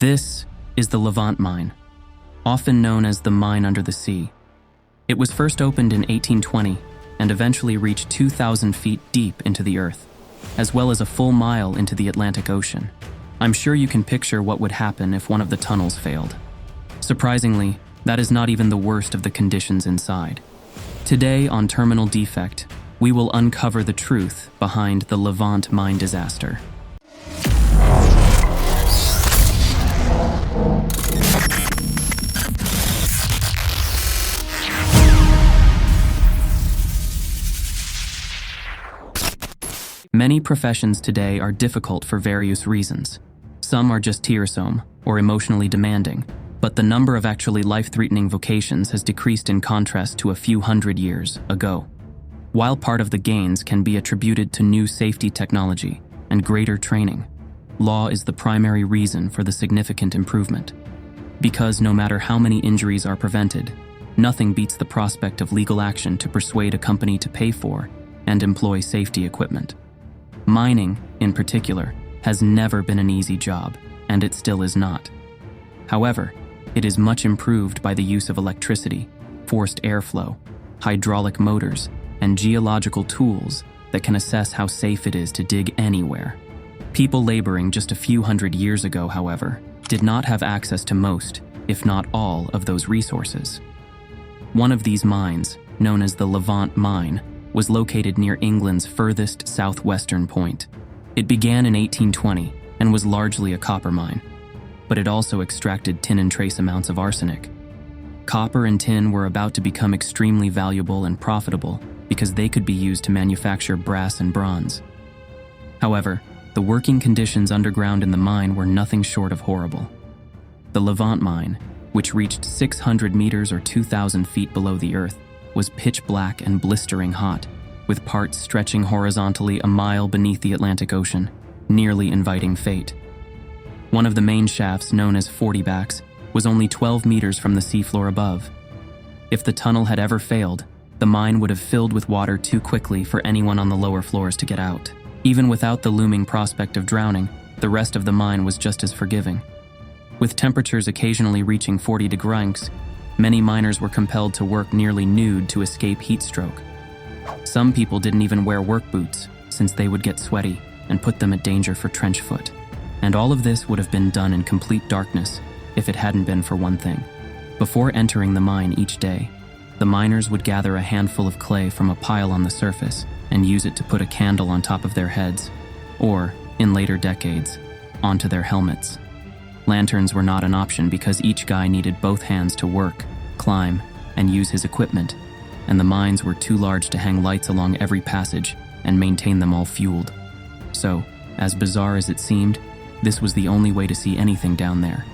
This is the Levant Mine, often known as the mine under the sea. It was first opened in 1820 and eventually reached 2,000 feet deep into the earth, as well as a full mile into the Atlantic Ocean. I'm sure you can picture what would happen if one of the tunnels failed. Surprisingly, that is not even the worst of the conditions inside. Today on Terminal Defect, we will uncover the truth behind the Levant Mine Disaster. Many professions today are difficult for various reasons. Some are just tiresome or emotionally demanding, but the number of actually life-threatening vocations has decreased in contrast to a few hundred years ago. While part of the gains can be attributed to new safety technology and greater training, law is the primary reason for the significant improvement. Because no matter how many injuries are prevented, nothing beats the prospect of legal action to persuade a company to pay for and employ safety equipment. Mining, in particular, has never been an easy job, and it still is not. However, it is much improved by the use of electricity, forced airflow, hydraulic motors, and geological tools that can assess how safe it is to dig anywhere. People laboring just a few hundred years ago, however, did not have access to most, if not all, of those resources. One of these mines, known as the Levant Mine, was located near England's furthest southwestern point. It began in 1820 and was largely a copper mine, but it also extracted tin and trace amounts of arsenic. Copper and tin were about to become extremely valuable and profitable because they could be used to manufacture brass and bronze. However, the working conditions underground in the mine were nothing short of horrible. The Levant Mine, which reached 600 meters or 2,000 feet below the earth, was pitch black and blistering hot, with parts stretching horizontally a mile beneath the Atlantic Ocean, nearly inviting fate. One of the main shafts, known as 40-backs, was only 12 meters from the seafloor above. If the tunnel had ever failed, the mine would have filled with water too quickly for anyone on the lower floors to get out. Even without the looming prospect of drowning, the rest of the mine was just as forgiving. With temperatures occasionally reaching 40 degrees, many miners were compelled to work nearly nude to escape heat stroke. Some people didn't even wear work boots, since they would get sweaty and put them at danger for trench foot. And all of this would have been done in complete darkness if it hadn't been for one thing. Before entering the mine each day, the miners would gather a handful of clay from a pile on the surface and use it to put a candle on top of their heads, or, in later decades, onto their helmets. Lanterns were not an option because each guy needed both hands to work, climb, and use his equipment, and the mines were too large to hang lights along every passage and maintain them all fueled. So, as bizarre as it seemed, this was the only way to see anything down there.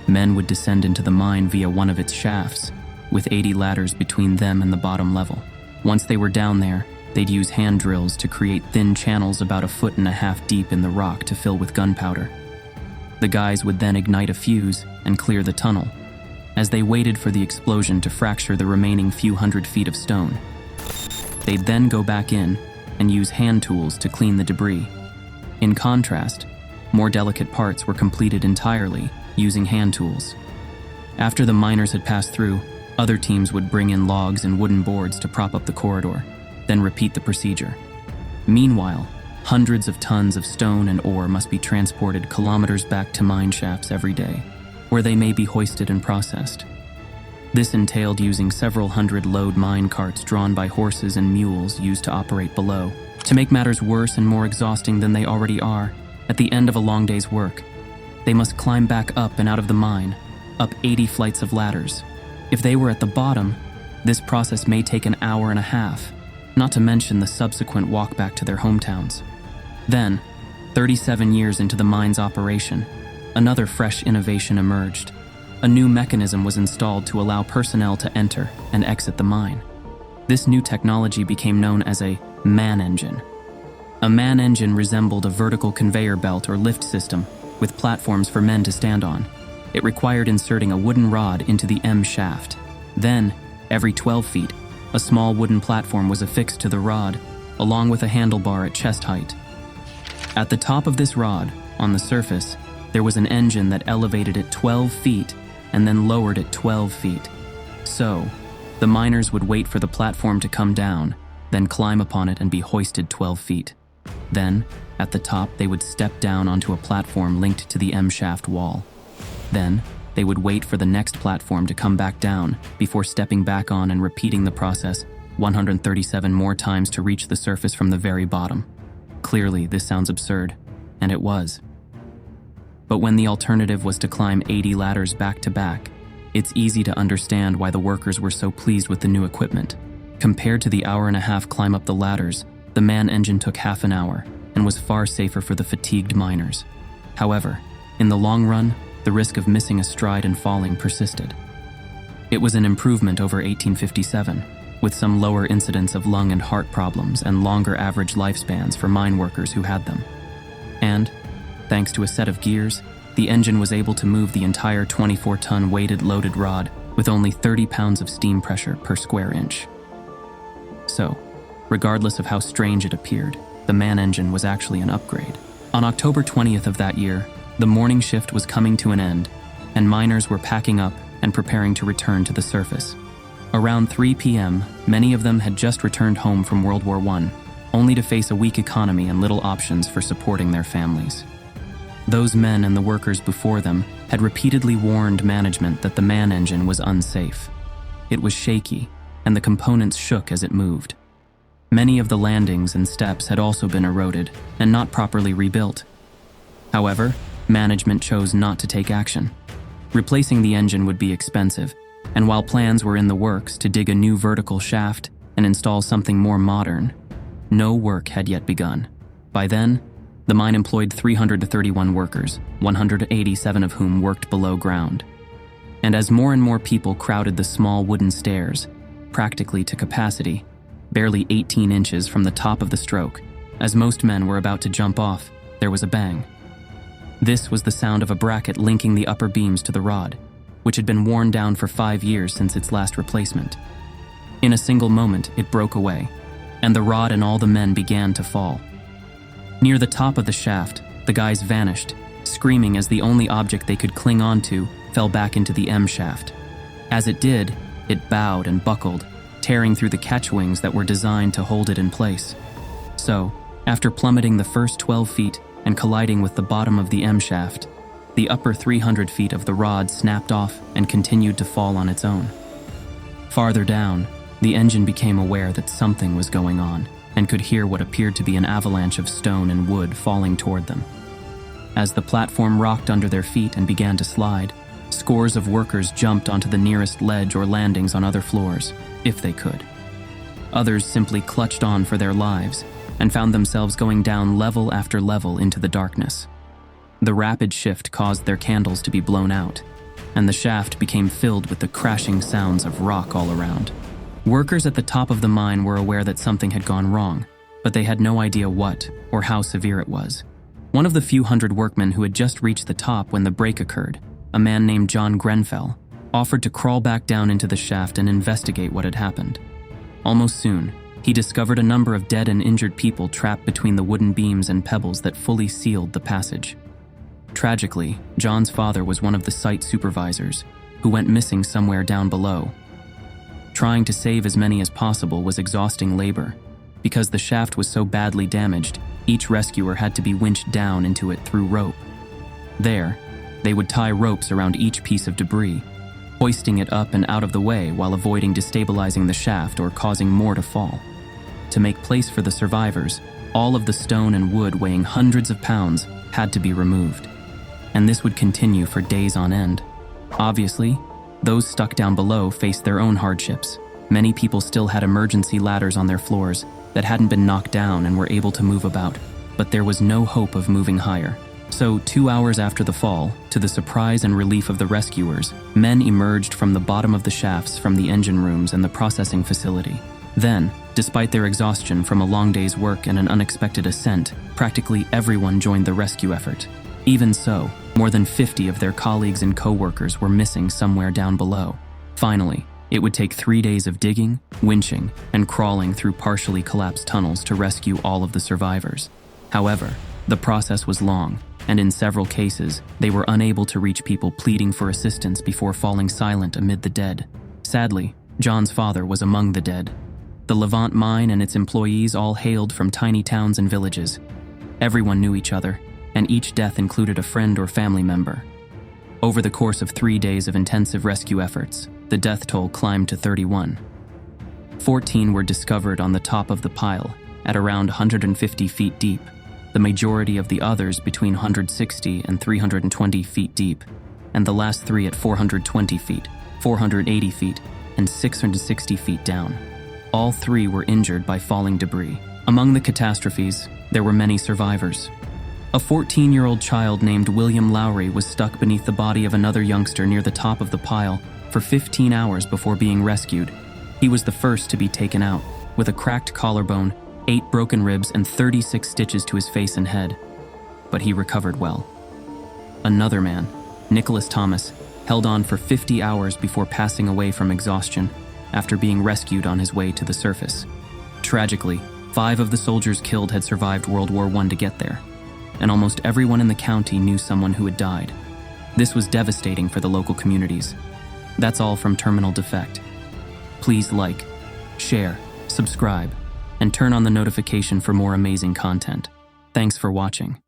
Men would descend into the mine via one of its shafts, with 80 ladders between them and the bottom level. Once they were down there, they'd use hand drills to create thin channels about 1.5 feet deep in the rock to fill with gunpowder. The guys would then ignite a fuse and clear the tunnel, as they waited for the explosion to fracture the remaining few hundred feet of stone. They'd then go back in and use hand tools to clean the debris. In contrast, more delicate parts were completed entirely using hand tools. After the miners had passed through, other teams would bring in logs and wooden boards to prop up the corridor, then repeat the procedure. Meanwhile, hundreds of tons of stone and ore must be transported kilometers back to mine shafts every day, where they may be hoisted and processed. This entailed using several hundred load mine carts drawn by horses and mules used to operate below. To make matters worse and more exhausting than they already are, at the end of a long day's work, they must climb back up and out of the mine, up 80 flights of ladders. If they were at the bottom, this process may take an hour and a half, not to mention the subsequent walk back to their hometowns. Then, 37 years into the mine's operation, another fresh innovation emerged. A new mechanism was installed to allow personnel to enter and exit the mine. This new technology became known as a man engine. A man engine resembled a vertical conveyor belt or lift system with platforms for men to stand on. It required inserting a wooden rod into the M shaft. Then, every 12 feet, a small wooden platform was affixed to the rod, along with a handlebar at chest height. At the top of this rod, on the surface, there was an engine that elevated it 12 feet and then lowered it 12 feet. So, the miners would wait for the platform to come down, then climb upon it and be hoisted 12 feet. Then, at the top, they would step down onto a platform linked to the M-shaft wall. Then, they would wait for the next platform to come back down before stepping back on and repeating the process 137 more times to reach the surface from the very bottom. Clearly, this sounds absurd, and it was. But when the alternative was to climb 80 ladders back to back, it's easy to understand why the workers were so pleased with the new equipment. Compared to the hour-and-a-half climb up the ladders, the man engine took half an hour and was far safer for the fatigued miners. However, in the long run, the risk of missing a stride and falling persisted. It was an improvement over 1857, with some lower incidence of lung and heart problems and longer average lifespans for mine workers who had them. And, thanks to a set of gears, the engine was able to move the entire 24-ton weighted loaded rod with only 30 pounds of steam pressure per square inch. So, regardless of how strange it appeared, the man engine was actually an upgrade. On October 20th of that year, the morning shift was coming to an end, and miners were packing up and preparing to return to the surface. Around 3 p.m., many of them had just returned home from World War I, only to face a weak economy and little options for supporting their families. Those men and the workers before them had repeatedly warned management that the man engine was unsafe. It was shaky, and the components shook as it moved. Many of the landings and steps had also been eroded and not properly rebuilt. However, management chose not to take action. Replacing the engine would be expensive, and while plans were in the works to dig a new vertical shaft and install something more modern, no work had yet begun. By then, the mine employed 331 workers, 187 of whom worked below ground. And as more and more people crowded the small wooden stairs, practically to capacity, barely 18 inches from the top of the stroke, as most men were about to jump off, there was a bang. This was the sound of a bracket linking the upper beams to the rod, which had been worn down for 5 years since its last replacement. In a single moment, it broke away, and the rod and all the men began to fall. Near the top of the shaft, the guys vanished, screaming as the only object they could cling onto fell back into the M shaft. As it did, it bowed and buckled, tearing through the catch wings that were designed to hold it in place. So, after plummeting the first 12 feet and colliding with the bottom of the M shaft, the upper 300 feet of the rod snapped off and continued to fall on its own. Farther down, the engine became aware that something was going on and could hear what appeared to be an avalanche of stone and wood falling toward them. As the platform rocked under their feet and began to slide, scores of workers jumped onto the nearest ledge or landings on other floors, if they could. Others simply clutched on for their lives and found themselves going down level after level into the darkness. The rapid shift caused their candles to be blown out, and the shaft became filled with the crashing sounds of rock all around. Workers at the top of the mine were aware that something had gone wrong, but they had no idea what or how severe it was. One of the few hundred workmen who had just reached the top when the break occurred, a man named John Grenfell, offered to crawl back down into the shaft and investigate what had happened. Almost soon, he discovered a number of dead and injured people trapped between the wooden beams and pebbles that fully sealed the passage. Tragically, John's father was one of the site supervisors, who went missing somewhere down below. Trying to save as many as possible was exhausting labor. Because the shaft was so badly damaged, each rescuer had to be winched down into it through rope. There, they would tie ropes around each piece of debris, hoisting it up and out of the way while avoiding destabilizing the shaft or causing more to fall. To make place for the survivors, all of the stone and wood weighing hundreds of pounds had to be removed. And this would continue for days on end. Obviously, those stuck down below faced their own hardships. Many people still had emergency ladders on their floors that hadn't been knocked down and were able to move about, but there was no hope of moving higher. So 2 hours after the fall, to the surprise and relief of the rescuers, men emerged from the bottom of the shafts from the engine rooms and the processing facility. Then, despite their exhaustion from a long day's work and an unexpected ascent, practically everyone joined the rescue effort. Even so, more than 50 of their colleagues and co-workers were missing somewhere down below. Finally, it would take 3 days of digging, winching, and crawling through partially collapsed tunnels to rescue all of the survivors. However, the process was long, and in several cases, they were unable to reach people pleading for assistance before falling silent amid the dead. Sadly, John's father was among the dead. The Levant Mine and its employees all hailed from tiny towns and villages. Everyone knew each other, and each death included a friend or family member. Over the course of 3 days of intensive rescue efforts, the death toll climbed to 31. 14 were discovered on the top of the pile, at around 150 feet deep, the majority of the others between 160 and 320 feet deep, and the last 3 at 420 feet, 480 feet, and 660 feet down. All 3 were injured by falling debris. Among the catastrophes, there were many survivors. A 14-year-old child named William Lowry was stuck beneath the body of another youngster near the top of the pile for 15 hours before being rescued. He was the first to be taken out, with a cracked collarbone, 8 broken ribs, and 36 stitches to his face and head. But he recovered well. Another man, Nicholas Thomas, held on for 50 hours before passing away from exhaustion after being rescued on his way to the surface. Tragically, 5 of the soldiers killed had survived World War I to get there, and almost everyone in the county knew someone who had died. This was devastating for the local communities. That's all from Terminal Defect. Please like, share, subscribe, and turn on the notification for more amazing content. Thanks for watching.